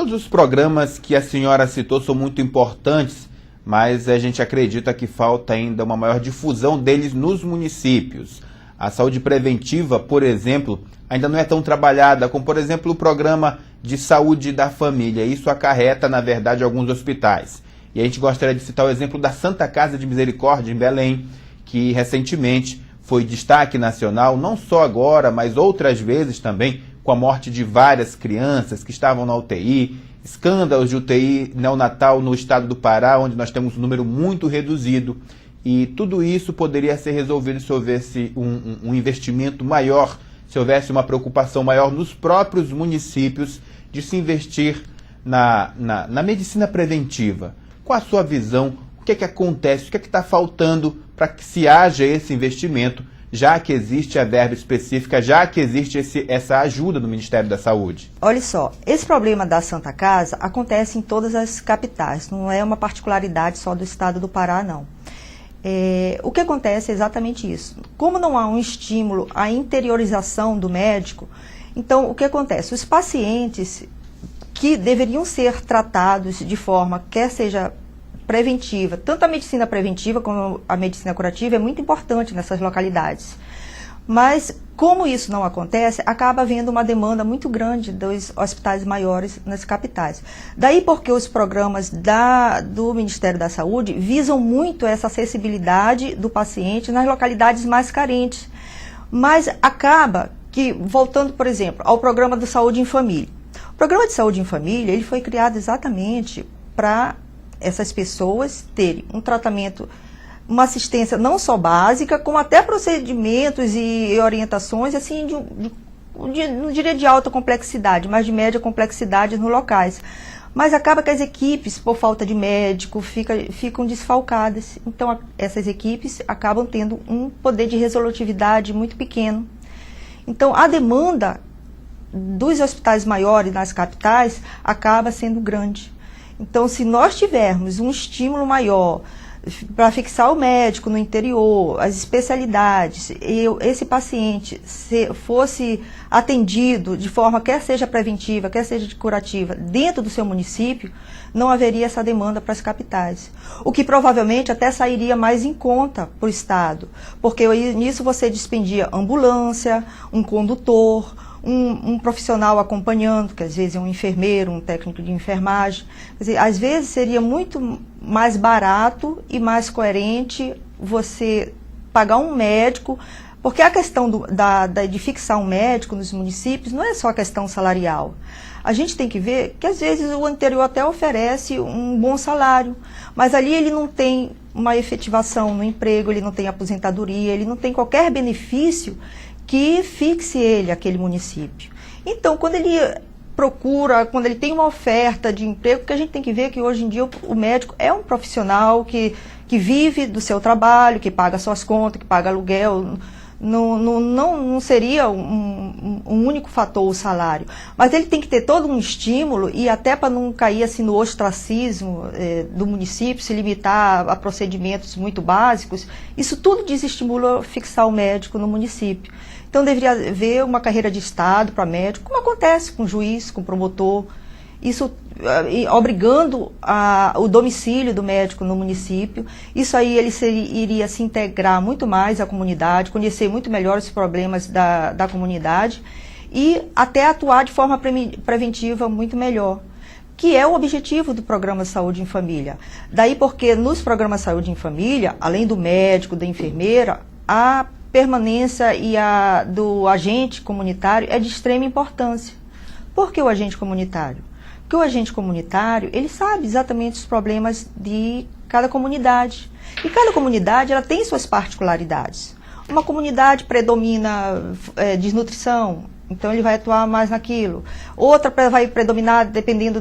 Todos os programas que a senhora citou são muito importantes, mas a gente acredita que falta ainda uma maior difusão deles nos municípios. A saúde preventiva, por exemplo, ainda não é tão trabalhada como, por exemplo, o programa de saúde da família. Isso acarreta, na verdade, alguns hospitais. E a gente gostaria de citar o exemplo da Santa Casa de Misericórdia, em Belém, que recentemente foi destaque nacional, não só agora, mas outras vezes também, com a morte de várias crianças que estavam na UTI, escândalos de UTI neonatal no estado do Pará, onde nós temos um número muito reduzido. E tudo isso poderia ser resolvido se houvesse um investimento maior, se houvesse uma preocupação maior nos próprios municípios de se investir na medicina preventiva. Qual a sua visão? O que é que acontece? O que é que está faltando para que se haja esse investimento, já que existe a verba específica, já que existe essa ajuda do Ministério da Saúde? Olha só, esse problema da Santa Casa acontece em todas as capitais, não é uma particularidade só do estado do Pará, não. O que acontece é exatamente isso. Como não há um estímulo à interiorização do médico, então o que acontece? Os pacientes que deveriam ser tratados de forma, quer seja preventiva, tanto a medicina preventiva como a medicina curativa é muito importante nessas localidades. Mas, como isso não acontece, acaba havendo uma demanda muito grande dos hospitais maiores nas capitais. Daí porque os programas do Ministério da Saúde visam muito essa acessibilidade do paciente nas localidades mais carentes. Mas acaba que, voltando, por exemplo, ao programa de saúde em família. O programa de saúde em família ele foi criado exatamente para essas pessoas terem um tratamento, uma assistência não só básica, como até procedimentos e orientações, assim, não diria de alta complexidade, mas de média complexidade nos locais. Mas acaba que as equipes, por falta de médico, ficam desfalcadas. Então, essas equipes acabam tendo um poder de resolutividade muito pequeno. Então, a demanda dos hospitais maiores nas capitais acaba sendo grande. Então, se nós tivermos um estímulo maior para fixar o médico no interior, as especialidades, e esse paciente fosse atendido de forma quer seja preventiva, quer seja de curativa, dentro do seu município, não haveria essa demanda para as capitais. O que provavelmente até sairia mais em conta para o Estado, porque nisso você dispendia ambulância, um condutor, um profissional acompanhando, que às vezes é um enfermeiro, um técnico de enfermagem. Quer dizer, às vezes seria muito mais barato e mais coerente você pagar um médico, porque a questão de fixar um médico nos municípios não é só a questão salarial. A gente tem que ver que às vezes o anterior até oferece um bom salário, mas ali ele não tem uma efetivação no emprego, ele não tem aposentadoria, ele não tem qualquer benefício que fixe ele, aquele município. Então, quando ele procura, quando ele tem uma oferta de emprego, porque a gente tem que ver que hoje em dia o médico é um profissional que vive do seu trabalho, que paga suas contas, que paga aluguel. Não seria um único fator o salário, mas ele tem que ter todo um estímulo e até para não cair assim no ostracismo do município, se limitar a procedimentos muito básicos, isso tudo desestimula fixar o médico no município. Então deveria haver uma carreira de Estado para médico, como acontece com juiz, com promotor, isso obrigando o domicílio do médico no município. Isso aí ele iria se integrar muito mais à comunidade, conhecer muito melhor os problemas da comunidade e até atuar de forma preventiva muito melhor, que é o objetivo do programa Saúde em Família. Daí porque nos programas Saúde em Família, além do médico, da enfermeira, a permanência do agente comunitário é de extrema importância. Por que o agente comunitário? Porque o agente comunitário, ele sabe exatamente os problemas de cada comunidade. E cada comunidade, ela tem suas particularidades. Uma comunidade predomina desnutrição, então ele vai atuar mais naquilo. Outra vai predominar, dependendo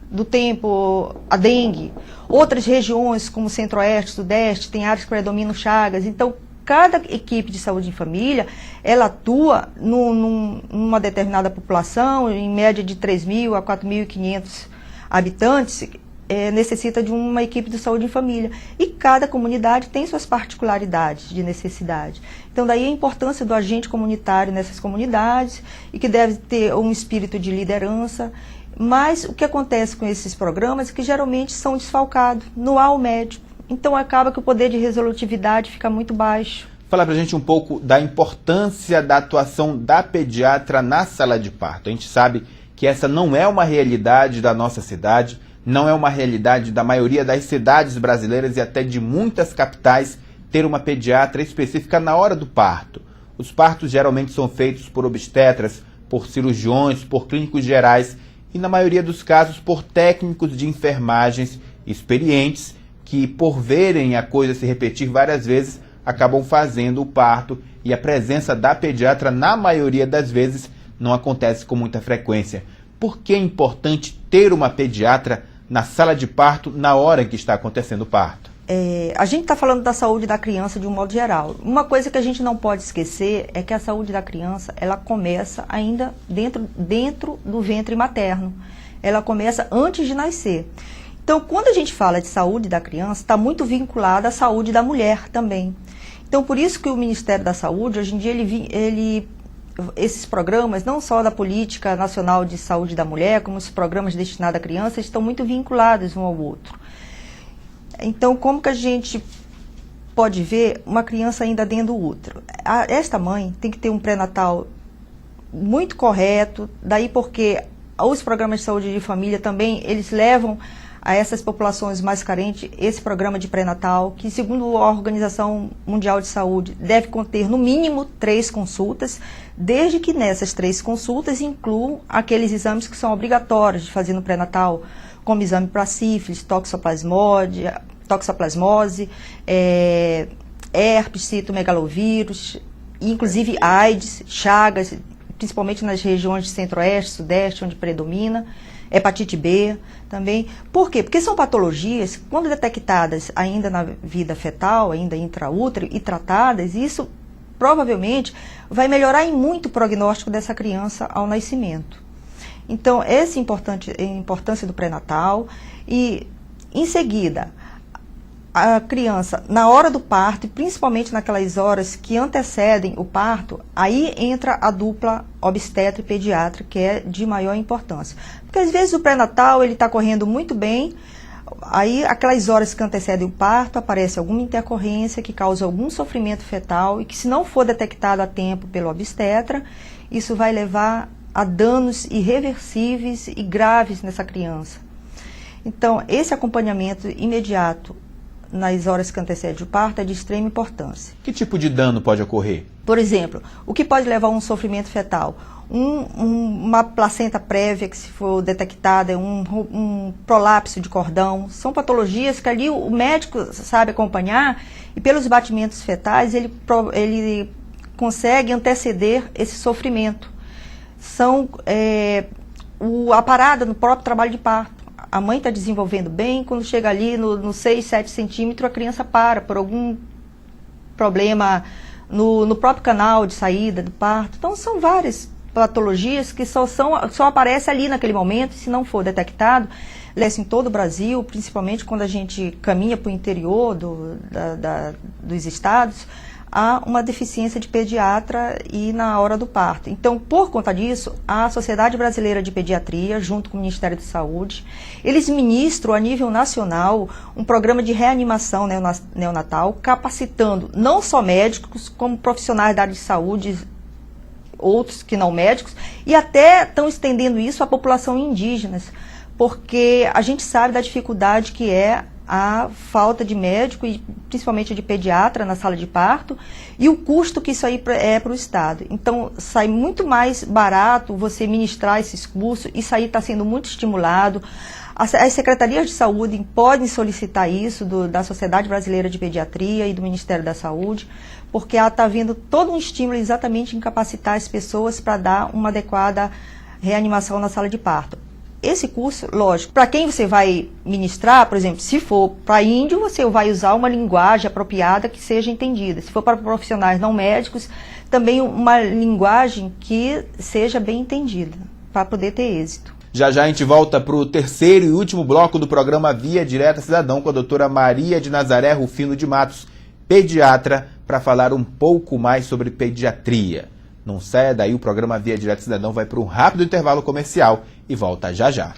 do tempo, a dengue. Outras regiões, como Centro-Oeste, Sudeste, tem áreas que predominam chagas. Então, cada equipe de saúde em família, ela atua numa determinada população, em média de 3.000 a 4.500 habitantes, necessita de uma equipe de saúde em família. E cada comunidade tem suas particularidades de necessidade. Então, daí a importância do agente comunitário nessas comunidades, e que deve ter um espírito de liderança. Mas o que acontece com esses programas é que geralmente são desfalcados, não há o médico. Então, acaba que o poder de resolutividade fica muito baixo. Fala pra gente um pouco da importância da atuação da pediatra na sala de parto. A gente sabe que essa não é uma realidade da nossa cidade, não é uma realidade da maioria das cidades brasileiras e até de muitas capitais ter uma pediatra específica na hora do parto. Os partos geralmente são feitos por obstetras, por cirurgiões, por clínicos gerais e, na maioria dos casos, por técnicos de enfermagens experientes que, por verem a coisa se repetir várias vezes, acabam fazendo o parto, e a presença da pediatra, na maioria das vezes, não acontece com muita frequência. Por que é importante ter uma pediatra na sala de parto na hora em que está acontecendo o parto? A gente está falando da saúde da criança de um modo geral. Uma coisa que a gente não pode esquecer é que a saúde da criança, ela começa ainda dentro do ventre materno. Ela começa antes de nascer. Então, quando a gente fala de saúde da criança, está muito vinculada à saúde da mulher também. Então, por isso que o Ministério da Saúde, hoje em dia, esses programas, não só da Política Nacional de Saúde da Mulher, como os programas destinados à criança, estão muito vinculados um ao outro. Então, como que a gente pode ver uma criança ainda dentro do útero? Esta mãe tem que ter um pré-natal muito correto, daí porque os programas de saúde de família também, eles levam a essas populações mais carentes esse programa de pré-natal, que, segundo a Organização Mundial de Saúde, deve conter no mínimo 3 consultas, desde que nessas 3 consultas incluam aqueles exames que são obrigatórios de fazer no pré-natal, como exame para sífilis, toxoplasmose, herpes, citomegalovírus, inclusive AIDS, Chagas, principalmente nas regiões de centro-oeste, sudeste, onde predomina, hepatite B também. Por quê? Porque são patologias que, quando detectadas ainda na vida fetal, ainda intraútero, e tratadas, isso provavelmente vai melhorar em muito o prognóstico dessa criança ao nascimento. Então, essa é a importância do pré-natal. E, em seguida, a criança, na hora do parto, e principalmente naquelas horas que antecedem o parto, aí entra a dupla obstetra e pediatra, que é de maior importância. Porque às vezes o pré-natal ele está correndo muito bem, aí aquelas horas que antecedem o parto, aparece alguma intercorrência que causa algum sofrimento fetal, e que, se não for detectado a tempo pelo obstetra, isso vai levar a danos irreversíveis e graves nessa criança. Então, esse acompanhamento imediato nas horas que antecedem o parto é de extrema importância. Que tipo de dano pode ocorrer? Por exemplo, o que pode levar a um sofrimento fetal? Uma placenta prévia que, se for detectada, é um prolapso de cordão. São patologias que ali o médico sabe acompanhar, e pelos batimentos fetais ele consegue anteceder esse sofrimento. A parada no próprio trabalho de parto. A mãe está desenvolvendo bem, quando chega ali no 6, 7 centímetros, a criança para por algum problema no próprio canal de saída do parto. Então, são várias patologias que só aparecem ali naquele momento, e, se não for detectado, em todo o Brasil, principalmente quando a gente caminha para o interior dos estados, há uma deficiência de pediatra e na hora do parto. Então, por conta disso, a Sociedade Brasileira de Pediatria, junto com o Ministério da Saúde, eles ministram a nível nacional um programa de reanimação neonatal, capacitando não só médicos, como profissionais da área de saúde, outros que não médicos, e até estão estendendo isso à população indígena, porque a gente sabe da dificuldade que é a falta de médico, e principalmente de pediatra na sala de parto, e o custo que isso aí é para o Estado. Então, sai muito mais barato você ministrar esses cursos, isso aí está sendo muito estimulado. As secretarias de saúde podem solicitar isso da Sociedade Brasileira de Pediatria e do Ministério da Saúde, porque ela está vendo todo um estímulo exatamente em capacitar as pessoas para dar uma adequada reanimação na sala de parto. Esse curso, lógico, para quem você vai ministrar, por exemplo, se for para índio, você vai usar uma linguagem apropriada que seja entendida. Se for para profissionais não médicos, também uma linguagem que seja bem entendida, para poder ter êxito. Já já a gente volta para o terceiro e último bloco do programa Via Direta Cidadão com a doutora Maria de Nazaré Rufino de Matos, pediatra, para falar um pouco mais sobre pediatria. Não saia daí, o programa Via Direta Cidadão vai para um rápido intervalo comercial e volta já já.